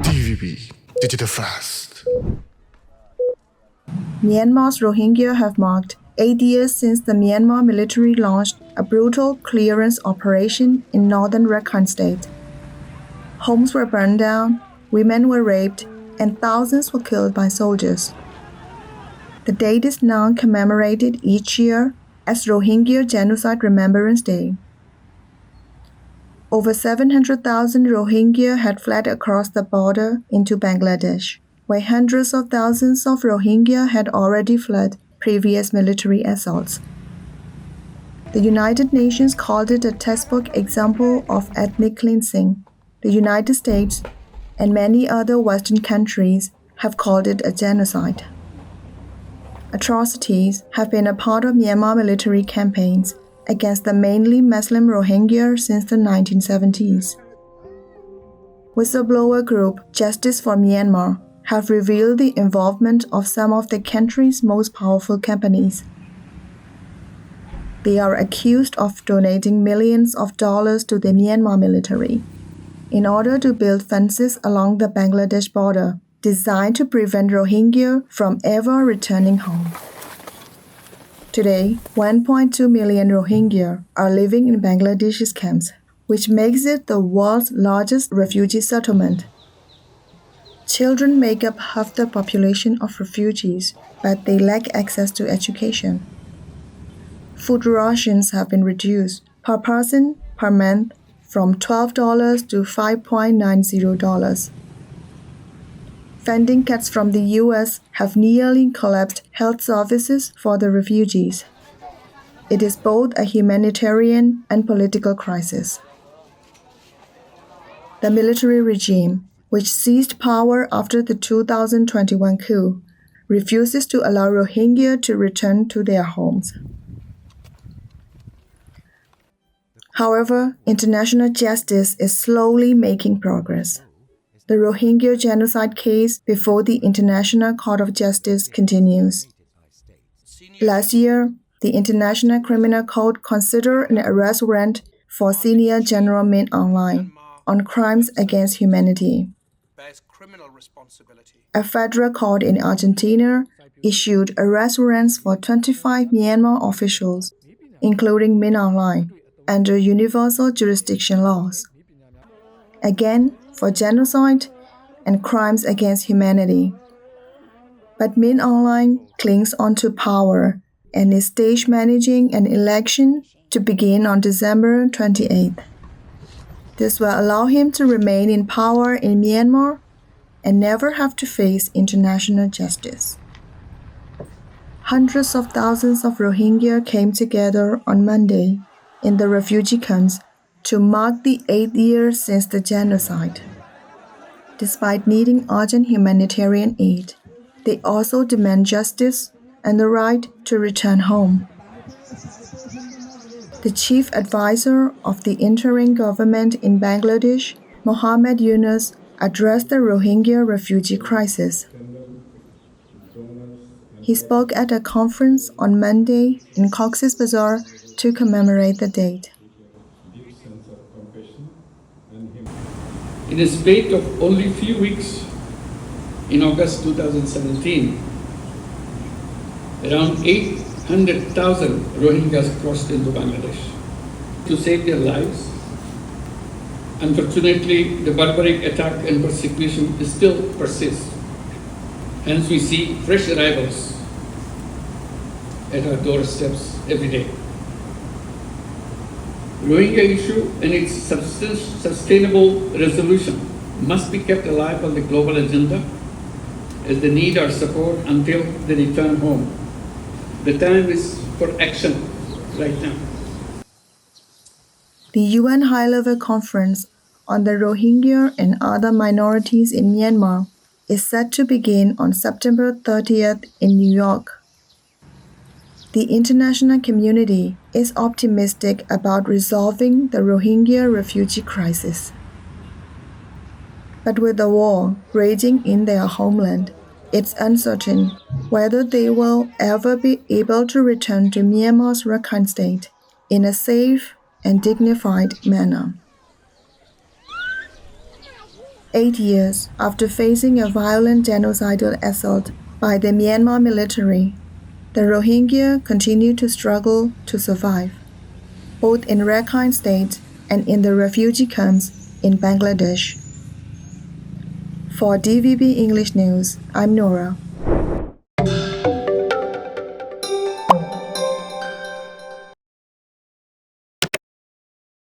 TVB Digital Fast. Myanmar's Rohingya have marked 8 years since the Myanmar military launched a brutal clearance operation in northern Rakhine State. Homes were burned down, women were raped, and thousands were killed by soldiers. The date is now commemorated each year as Rohingya Genocide Remembrance Day. Over 700,000 Rohingya had fled across the border into Bangladesh, where hundreds of thousands of Rohingya had already fled previous military assaults. The United Nations called it a textbook example of ethnic cleansing. The United States and many other Western countries have called it a genocide. Atrocities have been a part of Myanmar military campaigns against the mainly Muslim Rohingya since the 1970s. Whistleblower group Justice for Myanmar have revealed the involvement of some of the country's most powerful companies. They are accused of donating millions of dollars to the Myanmar military in order to build fences along the Bangladesh border designed to prevent Rohingya from ever returning home. Today, 1.2 million Rohingya are living in Bangladesh's camps, which makes it the world's largest refugee settlement. Children make up half the population of refugees, but they lack access to education. Food rations have been reduced per person per month from $12 to $5.90. Funding cuts from the U.S. have nearly collapsed health services for the refugees. It is both a humanitarian and political crisis. The military regime, which seized power after the 2021 coup, refuses to allow Rohingya to return to their homes. However, international justice is slowly making progress. The Rohingya genocide case before the International Court of Justice continues. Last year, the International Criminal Court considered an arrest warrant for Senior General Min Aung on crimes against humanity. A federal court in Argentina issued arrest warrants for 25 Myanmar officials, including Min Aung, under universal jurisdiction laws. Again, for genocide and crimes against humanity. But Min Aung clings onto power and is stage managing an election to begin on December 28th. This will allow him to remain in power in Myanmar and never have to face international justice. Hundreds of thousands of Rohingya came together on Monday in the refugee camps to mark the 8th year since the genocide. Despite needing urgent humanitarian aid, they also demand justice and the right to return home. The chief advisor of the interim government in Bangladesh, Mohammed Yunus, addressed the Rohingya refugee crisis. He spoke at a conference on Monday in Cox's Bazar to commemorate the date. In a spate of only a few weeks, in August 2017, around 800,000 Rohingyas crossed into Bangladesh to save their lives. Unfortunately, the barbaric attack and persecution still persists. Hence, we see fresh arrivals at our doorsteps every day. Rohingya issue and its sustainable resolution must be kept alive on the global agenda as they need our support until they return home. The time is for action right now. The UN High-Level Conference on the Rohingya and other minorities in Myanmar is set to begin on September 30th in New York. The international community is optimistic about resolving the Rohingya refugee crisis. But with the war raging in their homeland, it's uncertain whether they will ever be able to return to Myanmar's Rakhine State in a safe and dignified manner. 8 years after facing a violent genocidal assault by the Myanmar military, the Rohingya continue to struggle to survive, both in Rakhine State and in the refugee camps in Bangladesh. For DVB English News, I'm Nora.